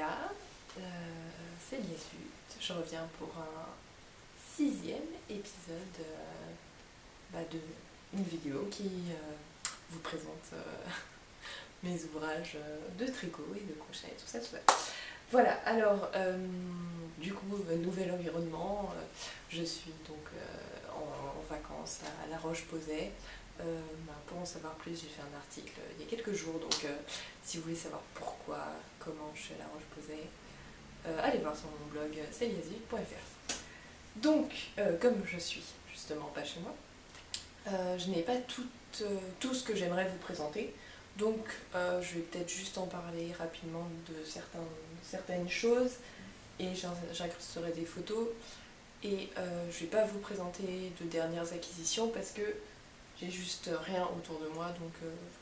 Nadia, c'est Liesut. Je reviens pour un 6e épisode de une vidéo qui vous présente mes ouvrages de tricot et de crochet, tout ça, tout ça. Voilà, alors du coup, nouvel environnement, je suis donc en vacances à La Roche-Posay. Pour en savoir plus, j'ai fait un article il y a quelques jours, donc si vous voulez savoir pourquoi, comment je suis à La Roche-Posay, allez voir sur mon blog celiasy.fr. Donc, comme je suis justement pas chez moi, je n'ai pas tout ce que j'aimerais vous présenter, donc je vais peut-être juste en parler rapidement de certaines choses, et j'incrusterai des photos, et je vais pas vous présenter de dernières acquisitions parce que j'ai juste rien autour de moi, donc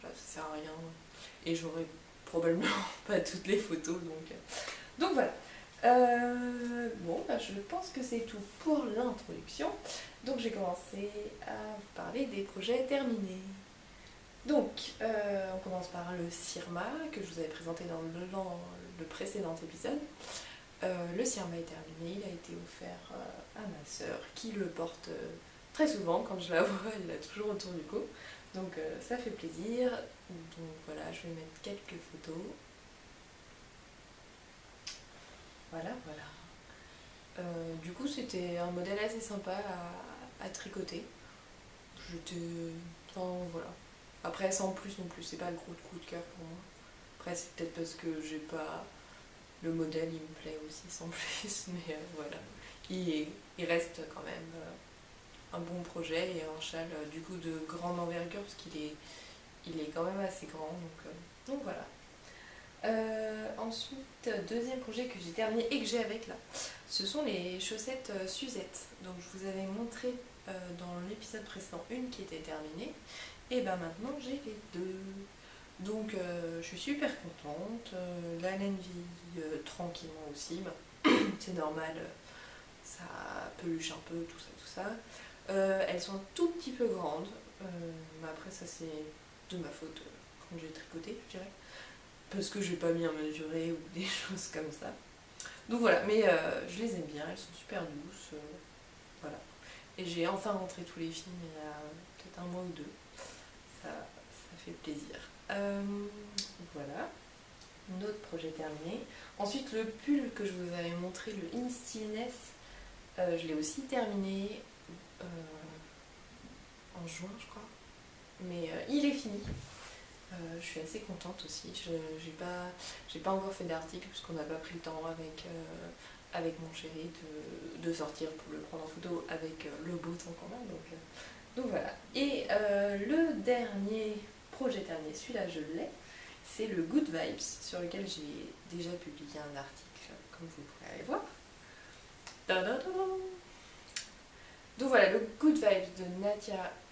voilà, ça sert à rien, et j'aurai probablement pas toutes les photos, donc voilà. Je pense que c'est tout pour l'introduction. Donc j'ai commencé à vous parler des projets terminés. Donc on commence par le Sirma que je vous avais présenté dans le précédent épisode. Le Sirma est terminé, il a été offert à ma sœur qui le porte très souvent. Quand je la vois, elle l'a toujours autour du cou. Donc ça fait plaisir. Donc voilà, je vais mettre quelques photos. Voilà. Du coup, c'était un modèle assez sympa à tricoter. Voilà. Après, sans plus non plus, c'est pas le gros coup de cœur pour moi. Après, c'est peut-être parce que j'ai pas. Le modèle, il me plaît aussi sans plus, mais voilà. Il reste quand même un bon projet et un châle du coup de grande envergure parce qu'il est quand même assez grand, donc voilà. Ensuite, deuxième projet que j'ai terminé et que j'ai avec là, ce sont les chaussettes Suzette. Donc je vous avais montré dans l'épisode précédent une qui était terminée, et ben maintenant j'ai les deux. Donc je suis super contente, la laine vit tranquillement aussi, c'est normal, ça peluche un peu, tout ça. Elles sont un tout petit peu grandes, mais après ça c'est de ma faute quand j'ai tricoté, je dirais. Parce que j'ai pas bien mesuré ou des choses comme ça. Donc voilà, mais je les aime bien, elles sont super douces, voilà. Et j'ai enfin rentré tous les films il y a peut-être un mois ou deux, ça fait plaisir. Voilà, notre projet terminé. Ensuite, le pull que je vous avais montré, le In Stillness, je l'ai aussi terminé en juin, je crois. Mais il est fini. Je suis assez contente aussi. J'ai pas encore fait d'article parce qu'on n'a pas pris le temps avec mon chéri de sortir pour le prendre en photo avec le beau temps qu'on a. Donc voilà. Et le dernier projet terminé, celui-là je l'ai, c'est le Good Vibes sur lequel j'ai déjà publié un article, comme vous pouvez aller voir. Donc voilà, le Good Vibes de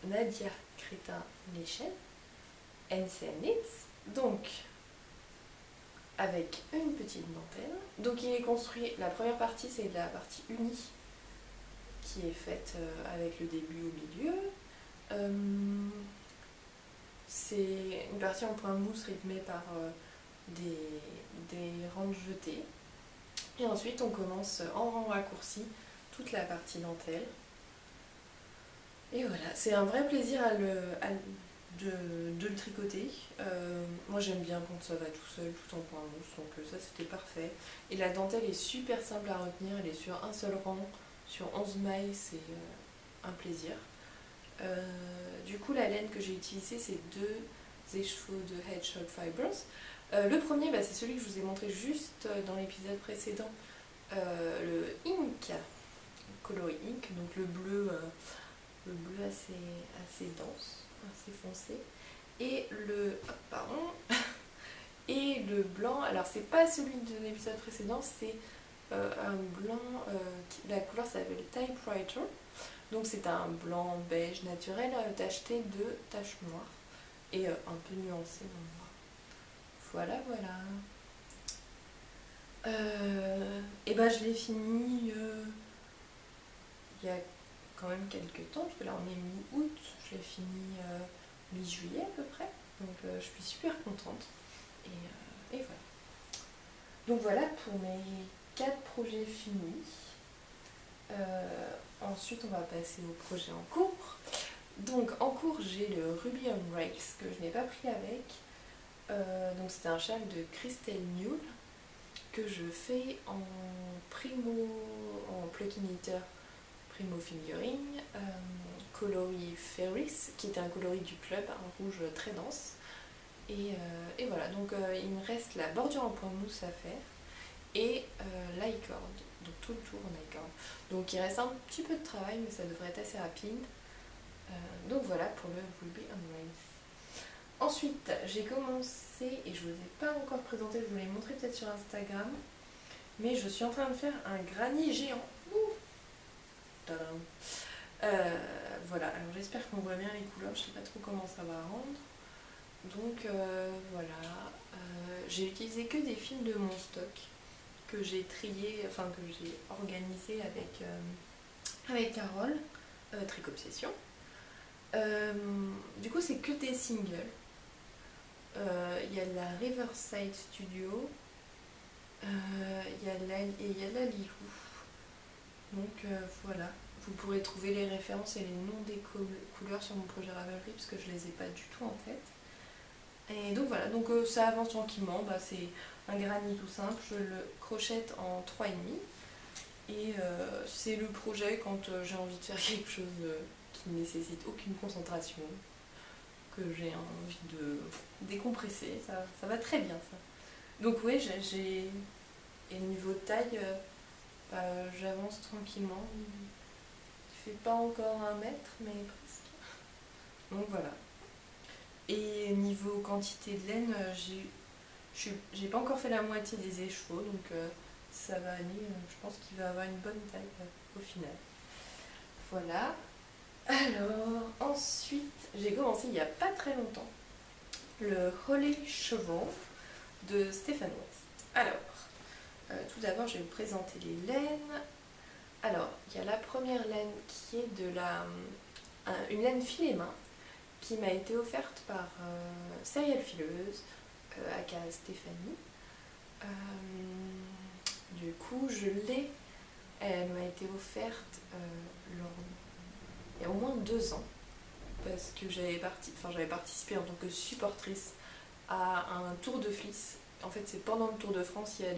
Nadia Crétin-Léchelle. NCM Knits, donc avec une petite dentelle. Donc il est construit, la première partie c'est la partie unie qui est faite avec le début au milieu. C'est une partie en point mousse rythmée par des rangs jetés. Et ensuite on commence en rang raccourci toute la partie dentelle. Et voilà, c'est un vrai plaisir de le tricoter. Moi j'aime bien quand ça va tout seul, tout en point mousse, donc ça c'était parfait. Et la dentelle est super simple à retenir, elle est sur un seul rang, sur 11 mailles, c'est un plaisir. Du coup la laine que j'ai utilisée c'est deux écheveaux de Hedgehog Fibers. Le premier c'est celui que je vous ai montré juste dans l'épisode précédent, le Ink, coloris Ink, donc le bleu assez dense, assez foncé, et et le blanc, alors c'est pas celui de l'épisode précédent, c'est un blanc, la couleur s'appelle Typewriter, donc c'est un blanc beige naturel tacheté de taches noires et un peu nuancé dans le noir. Voilà. Et je l'ai fini il y a quand même quelques temps, parce que là on est mi-août, je l'ai fini mi-juillet à peu près, donc je suis super contente, et voilà. Donc voilà pour mes 4 projets finis. Ensuite on va passer au projet en cours. Donc en cours j'ai le Ruby on Rails que je n'ai pas pris avec. Donc c'était un châle de Christelle Mule que je fais en plug-in knitter Primo Fingering, coloris Ferris, qui était un coloris du club, un rouge très dense. Et voilà, donc il me reste la bordure en point mousse à faire et l'icord, donc tout le tour en icord. Donc il reste un petit peu de travail, mais ça devrait être assez rapide. Donc voilà pour le Ruby on Rails. Ensuite, j'ai commencé, et je ne vous ai pas encore présenté, je vous l'ai montré peut-être sur Instagram, mais je suis en train de faire un granit géant. Voilà, alors j'espère qu'on voit bien les couleurs, je ne sais pas trop comment ça va rendre. Donc voilà, j'ai utilisé que des fils de mon stock que j'ai trié, enfin que j'ai organisé avec Carole, Trick Obsession. Du coup, c'est que des singles. Il y a la Riverside Studio, il y a la Lilou. Donc voilà, vous pourrez trouver les références et les noms des couleurs sur mon projet Ravelry parce que je les ai pas du tout en tête. Et donc voilà, donc ça avance tranquillement, c'est un granit tout simple, je le crochette en 3,5 et c'est le projet quand j'ai envie de faire quelque chose qui ne nécessite aucune concentration, que j'ai envie de décompresser, ça va très bien ça. Donc oui, et niveau taille, j'avance tranquillement, il fait pas encore 1 mètre mais presque. Donc voilà. Et niveau quantité de laine, j'ai pas encore fait la moitié des écheveaux, donc ça va aller, je pense qu'il va avoir une bonne taille au final. Voilà. Alors, ensuite, j'ai commencé il n'y a pas très longtemps le Holly Chevron de Stefan West. Alors, tout d'abord, je vais vous présenter les laines. Alors, il y a la première laine qui est une laine filet main qui m'a été offerte par Serial Fileuse, aka Stéphanie. Du coup, elle m'a été offerte il y a au moins 2 ans, parce que j'avais participé en tant que supportrice à un tour de fleece. En fait, c'est pendant le Tour de France, il y a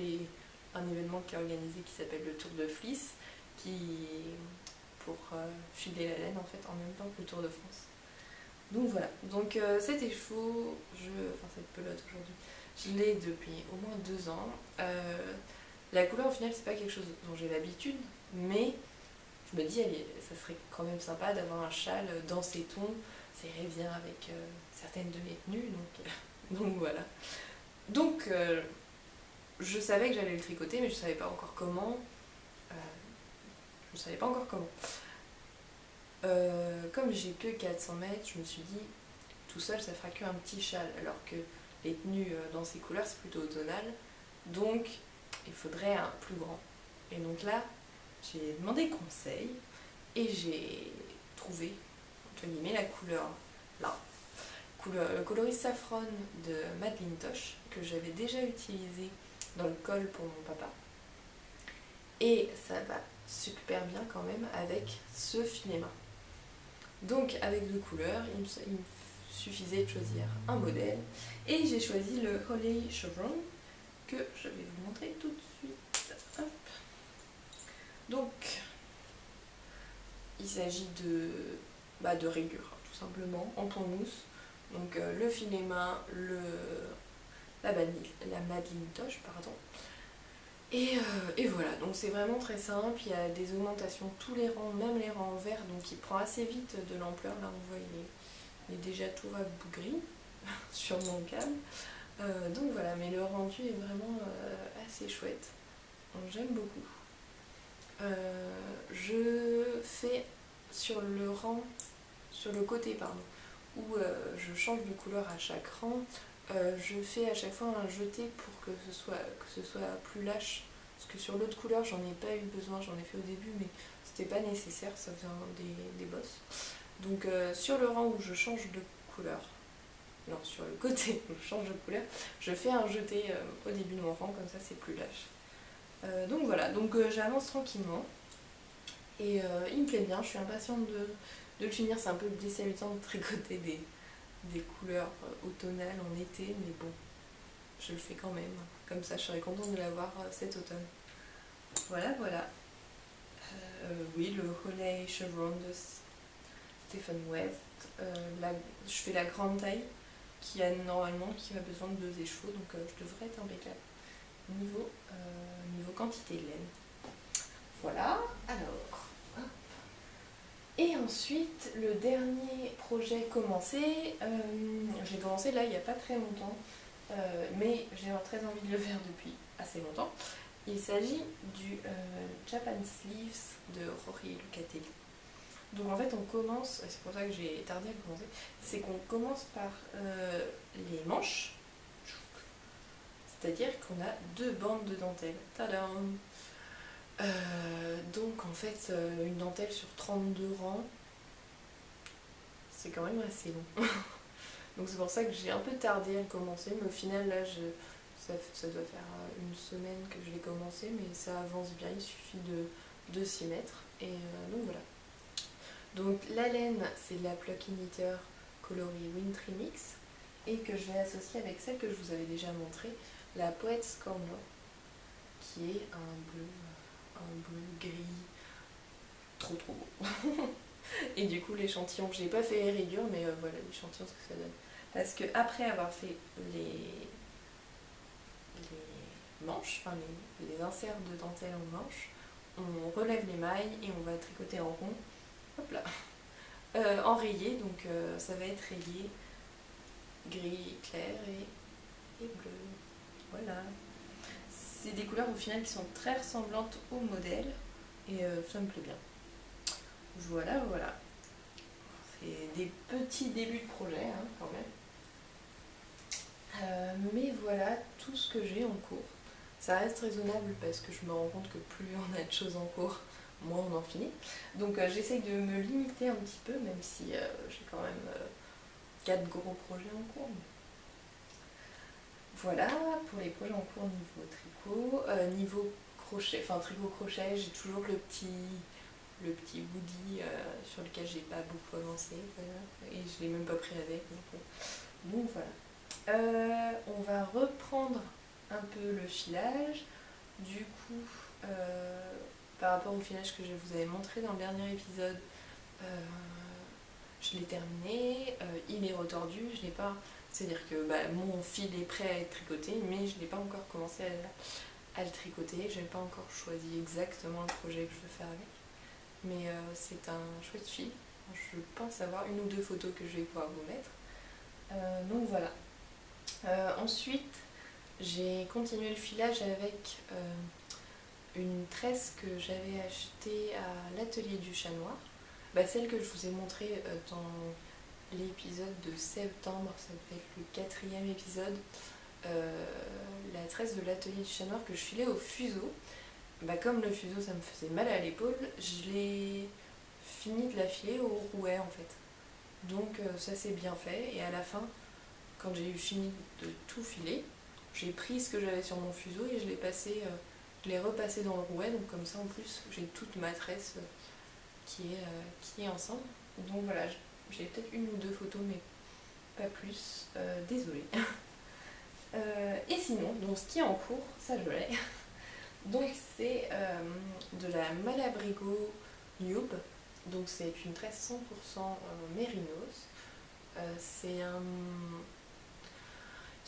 un événement qui est organisé qui s'appelle le Tour de Fleece, pour filer la laine en fait en même temps que le Tour de France. Donc voilà, donc cet écheveau, cette pelote aujourd'hui, je l'ai depuis au moins 2 ans. La couleur au final c'est pas quelque chose dont j'ai l'habitude, mais je me dis ça serait quand même sympa d'avoir un châle dans ces tons, ça irait bien avec certaines de mes tenues, donc voilà. Donc je savais que j'allais le tricoter, mais je savais pas encore comment. Comme j'ai que 400 mètres, je me suis dit, tout seul ça fera qu'un petit châle, alors que les tenues dans ces couleurs c'est plutôt automnal, donc il faudrait un plus grand. Et donc là, j'ai demandé conseil et j'ai trouvé, entre guillemets, la couleur là. Le coloris Saffron de Madeleine Tosh, que j'avais déjà utilisé dans le col pour mon papa. Et ça va super bien quand même avec ce filet main. Donc avec 2 couleurs, il me suffisait de choisir un modèle et j'ai choisi le Holly Chevron que je vais vous montrer tout de suite. Hop. Donc il s'agit de rayures tout simplement en point mousse. Donc le filet main, la Madeleine Tosh, pardon. Et voilà, donc c'est vraiment très simple, il y a des augmentations tous les rangs, même les rangs verts, donc il prend assez vite de l'ampleur. Là on voit il est déjà tout rabougri sur mon câble. Donc voilà, mais le rendu est vraiment assez chouette, donc j'aime beaucoup. Je fais sur le côté où je change de couleur à chaque rang. Je fais à chaque fois un jeté pour que ce soit plus lâche, parce que sur l'autre couleur j'en ai pas eu besoin, j'en ai fait au début mais c'était pas nécessaire, ça vient des bosses. Donc sur le rang où je change de couleur, non, sur le côté, je change de couleur, je fais un jeté au début de mon rang, comme ça c'est plus lâche. Donc voilà, donc j'avance tranquillement et il me plaît bien, je suis impatiente de le finir. C'est un peu déstabilisant de tricoter des couleurs automnales en été, mais bon, je le fais quand même, comme ça je serais contente de l'avoir cet automne. Voilà, voilà. Oui, le Holey Chevron de Stephen West. Je fais la grande taille qui a besoin de 2 écheveaux, donc je devrais être impeccable niveau quantité de laine. Voilà, alors. Hop. Et ensuite, le dernier projet commencé, j'ai commencé là il n'y a pas très longtemps, mais j'ai très envie de le faire depuis assez longtemps. Il s'agit du Japan Sleeves de Rory Lucatelli. Donc en fait on commence, c'est pour ça que j'ai tardé à commencer, c'est qu'on commence par les manches, c'est-à-dire qu'on a 2 bandes de dentelle. Tadam! Donc en fait une dentelle sur 32 rangs, c'est quand même assez long. Donc c'est pour ça que j'ai un peu tardé à le commencer, mais au final là ça doit faire une semaine que je l'ai commencé, mais ça avance bien, il suffit de s'y mettre. Et donc voilà. Donc la laine, c'est la Pluck Knitwear coloris Wintry Mix, et que je vais associer avec celle que je vous avais déjà montrée, la Poet's Corner, qui est un bleu gris trop beau. Et du coup l'échantillon, je n'ai pas fait les rayures, mais voilà l'échantillon ce que ça donne. Parce que après avoir fait les manches, enfin les inserts de dentelle en manches, on relève les mailles et on va tricoter en rond. Hop là. En rayé, donc ça va être rayé gris clair et bleu. Voilà. C'est des couleurs au final qui sont très ressemblantes au modèle et ça me plaît bien. Voilà, voilà. C'est des petits débuts de projet hein, quand même. Mais voilà tout ce que j'ai en cours. Ça reste raisonnable parce que je me rends compte que plus on a de choses en cours, moins on en finit. Donc j'essaye de me limiter un petit peu, même si j'ai quand même 4 gros projets en cours. Voilà pour les projets en cours niveau tricot. Niveau crochet, enfin tricot-crochet, j'ai toujours le petit woody sur lequel j'ai pas beaucoup avancé. Voilà. Et je l'ai même pas pris avec. Donc voilà. On va reprendre un peu le filage. Du coup, par rapport au filage que je vous avais montré dans le dernier épisode, je l'ai terminé, il est retordu, je l'ai pas. C'est-à-dire que mon fil est prêt à être tricoté, mais je n'ai pas encore commencé à le tricoter. Je n'ai pas encore choisi exactement le projet que je veux faire avec. Mais c'est un chouette fil. Je pense avoir 1 ou 2 photos que je vais pouvoir vous mettre. Donc voilà. Ensuite, j'ai continué le filage avec une tresse que j'avais achetée à l'atelier du chat noir. Celle que je vous ai montrée dans l'épisode de septembre, ça peut être le 4e épisode, la tresse de l'atelier du chat noir que je filais au fuseau. Comme le fuseau ça me faisait mal à l'épaule, je l'ai fini de la filer au rouet en fait. Donc ça s'est bien fait et à la fin, quand j'ai eu fini de tout filer, j'ai pris ce que j'avais sur mon fuseau et je l'ai repassé dans le rouet, donc comme ça en plus j'ai toute ma tresse qui est ensemble. Donc voilà, j'ai peut-être 1 ou 2 photos mais pas plus, désolée. Et sinon, donc ce qui est en cours, ça je l'ai. Donc c'est de la Malabrigo Nube, donc c'est une tresse 100% mérinos.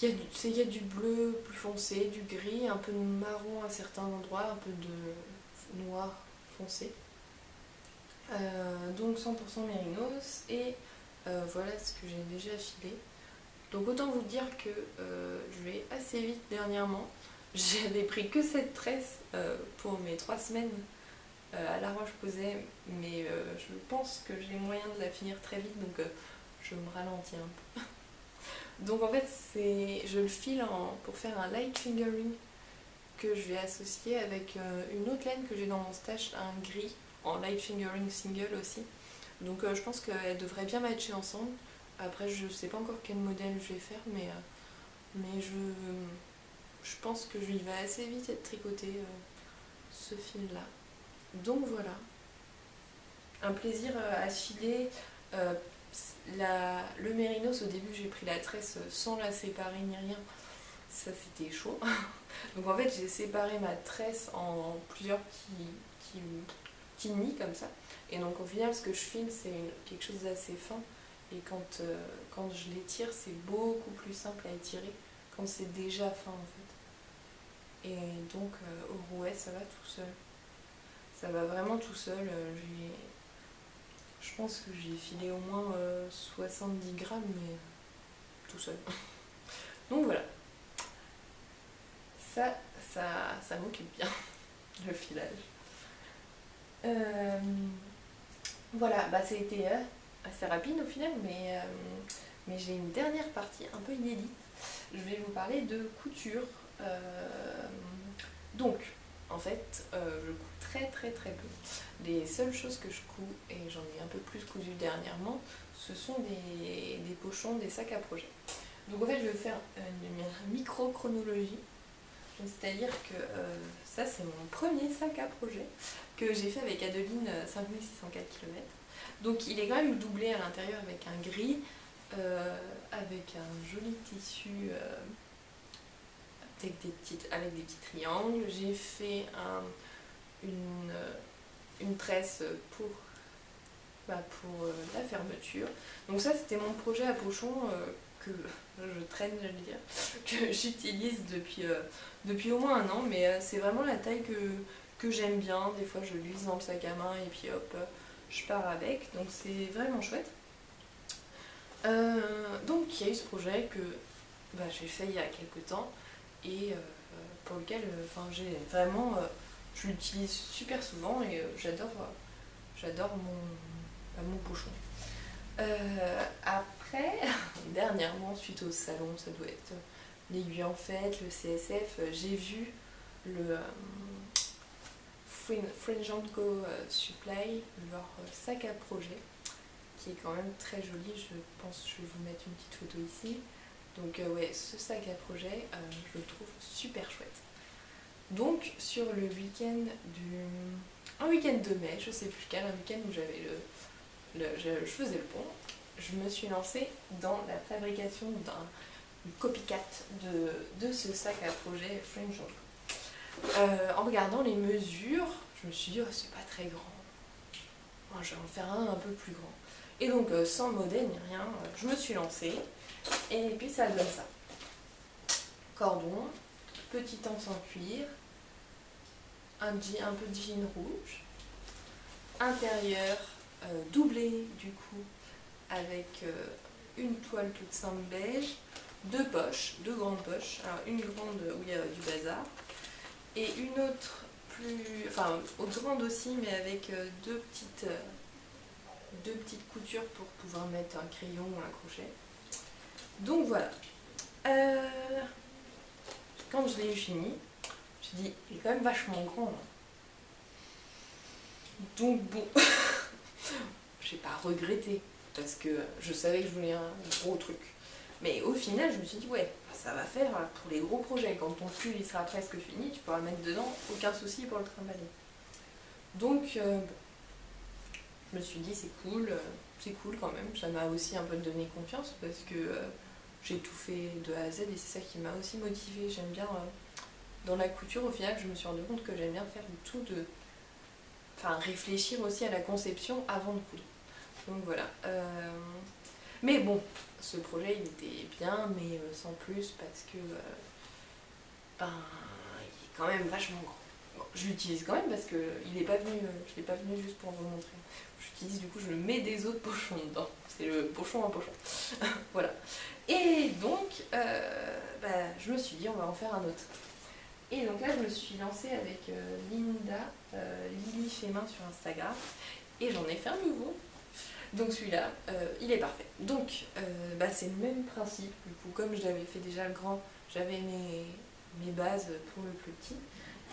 Il y a du bleu plus foncé, du gris, un peu de marron à certains endroits, un peu de noir foncé. Donc 100% mérinos et voilà ce que j'ai déjà filé. Donc autant vous dire que je vais assez vite dernièrement. J'avais pris que cette tresse pour mes 3 semaines à La Roche-Posay, mais je pense que j'ai moyen de la finir très vite, donc je me ralentis un peu. Donc en fait, je le file pour faire un light fingering que je vais associer avec une autre laine que j'ai dans mon stash, un gris, en light fingering single aussi. Donc je pense qu'elles devraient bien matcher ensemble. Après je sais pas encore quel modèle je vais faire, mais je pense que il va assez vite être tricoté ce fil là. Donc voilà, un plaisir à filer. Euh, le mérinos, au début j'ai pris la tresse sans la séparer ni rien, ça c'était chaud. Donc en fait j'ai séparé ma tresse en plusieurs petits nids comme ça. Et donc au final ce que je file c'est quelque chose d'assez fin. Et quand je l'étire c'est beaucoup plus simple à étirer quand c'est déjà fin en fait. Et donc au rouet ça va tout seul. Ça va vraiment tout seul. Je pense que j'ai filé au moins 70 grammes, mais tout seul. Donc voilà. Ça m'occupe bien, le filage. Voilà, bah ça a été assez rapide au final, mais j'ai une dernière partie un peu inédite. Je vais vous parler de couture. Donc, en fait, je couds très très très peu. Les seules choses que je couds, et j'en ai un peu plus cousu dernièrement, ce sont des pochons, des sacs à projet. Donc en fait, je vais faire une micro-chronologie. C'est-à-dire que ça, c'est mon premier sac à projet que j'ai fait avec Adeline 5604 km. Donc il est quand même doublé à l'intérieur avec un gris, avec un joli tissu avec des petits triangles. J'ai fait une tresse pour la fermeture. Donc ça, c'était mon projet à pochon que je traîne, je veux dire, que j'utilise depuis au moins un an, mais c'est vraiment la taille que j'aime bien. Des fois, je glisse dans le sac à main et puis hop, je pars avec. Donc c'est vraiment chouette. Donc il y a eu ce projet que j'ai fait il y a quelques temps et pour lequel j'ai vraiment je l'utilise super souvent et j'adore mon pochon. Après, dernièrement, suite au salon, ça doit être l'Aiguille en Fête, le CSF, j'ai vu le Fringe & Co Supply, leur sac à projet, qui est quand même très joli. Je pense que je vais vous mettre une petite photo ici. Donc ouais, ce sac à projet, je le trouve super chouette. Donc sur le week-end un week-end de mai, je sais plus lequel, un week-end où je faisais le pont, je me suis lancée dans la fabrication d'une copycat de ce sac à projet Fringe & Co. En regardant les mesures, je me suis dit, oh, c'est pas très grand. Moi, je vais en faire un peu plus grand. Et donc, sans modèle ni rien, je me suis lancée. Et puis, ça donne ça. Cordon, petit anse en cuir, un peu de jean rouge, intérieur doublé du coup avec une toile toute simple beige, deux grandes poches, alors une grande où il y a du bazar et une autre grande aussi mais avec deux petites coutures pour pouvoir mettre un crayon ou un crochet. Donc voilà. Quand je l'ai eu fini, je me suis dit, il est quand même vachement grand. Hein. Donc bon, j'ai pas regretté parce que je savais que je voulais un gros truc. Mais au final, je me suis dit, ouais, ça va faire pour les gros projets. Quand ton pull il sera presque fini, tu pourras le mettre dedans, aucun souci pour le trimballer. Donc, je me suis dit, c'est cool quand même. Ça m'a aussi un peu donné confiance parce que j'ai tout fait de A à Z et c'est ça qui m'a aussi motivée. J'aime bien, dans la couture, au final, je me suis rendu compte que j'aime bien faire tout réfléchir aussi à la conception avant de coudre. Donc voilà. Mais bon, ce projet il était bien, mais sans plus parce que il est quand même vachement grand. Bon, je l'utilise quand même parce que je l'ai pas venu juste pour vous montrer. J'utilise du coup, je mets des autres pochons dedans. C'est le pochon à pochon. Voilà. Et donc, je me suis dit, on va en faire un autre. Et donc là, je me suis lancée avec Linda, Lily fait main sur Instagram, et j'en ai fait un nouveau. Donc celui-là, il est parfait. Donc, c'est le même principe. Du coup, comme je l'avais fait déjà le grand, j'avais mes bases pour le plus petit.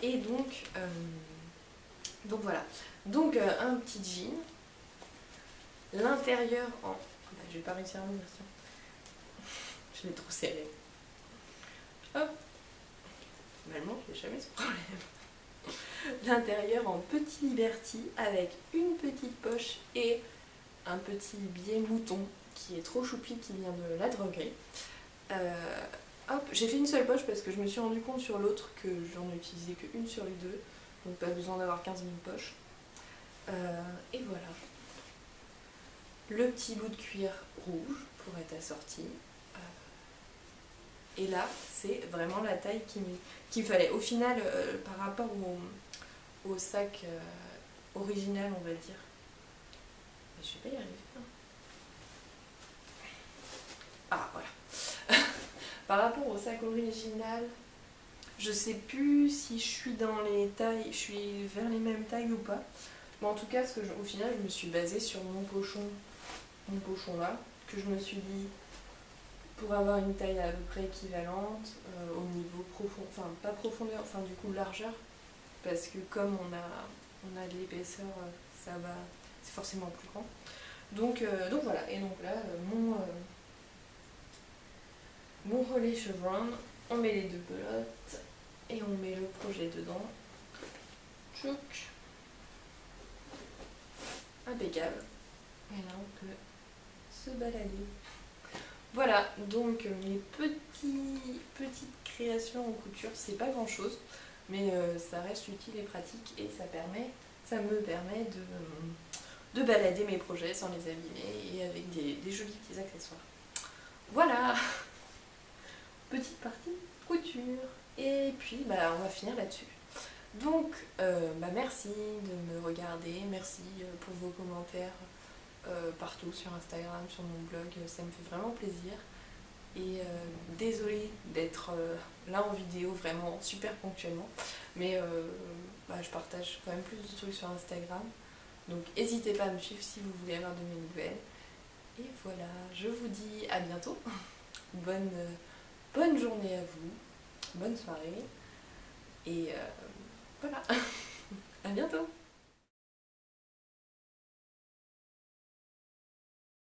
Et donc voilà. Donc un petit jean, l'intérieur en Bah, je vais pas réussir à m'ouvrir, tiens. Je l'ai trop serré. Hop. Normalement, je n'ai jamais ce problème. L'intérieur en petit Liberty avec une petite poche et un petit biais mouton qui est trop choupi, qui vient de la droguerie. Hop, j'ai fait une seule poche parce que je me suis rendu compte sur l'autre que j'en utilisais qu'une sur les deux, donc pas besoin d'avoir 15 000 poches. Et voilà. Le petit bout de cuir rouge pour être assorti. Et là, c'est vraiment la taille qu'il me fallait. Au final, par rapport au sac original, on va dire. Je vais pas y arriver. Ah, voilà. Par rapport au sac original, je sais plus si je suis dans les tailles, je suis vers les mêmes tailles ou pas. Mais en tout cas, au final, je me suis basée sur mon pochon là, que je me suis dit, pour avoir une taille à peu près équivalente, au niveau profond, enfin pas profondeur, enfin du coup largeur, parce que comme on a de l'épaisseur, ça va, c'est forcément plus grand. Donc voilà, et donc là, mon relais chevron, on met les deux pelotes, et on met le projet dedans. Tchouk. Impeccable. Et là on peut se balader. Voilà, donc mes petites créations en couture, c'est pas grand chose, mais ça reste utile et pratique et ça me permet de balader mes projets sans les abîmer et avec des jolis petits accessoires. Voilà, petite partie couture. Et puis bah, on va finir là-dessus. Donc merci de me regarder, merci pour vos commentaires. Partout sur Instagram, sur mon blog, ça me fait vraiment plaisir et désolée d'être là en vidéo vraiment super ponctuellement, mais je partage quand même plus de trucs sur Instagram, donc n'hésitez pas à me suivre si vous voulez avoir de mes nouvelles. Et voilà, je vous dis à bientôt. Bonne journée à vous, bonne soirée et voilà. À bientôt.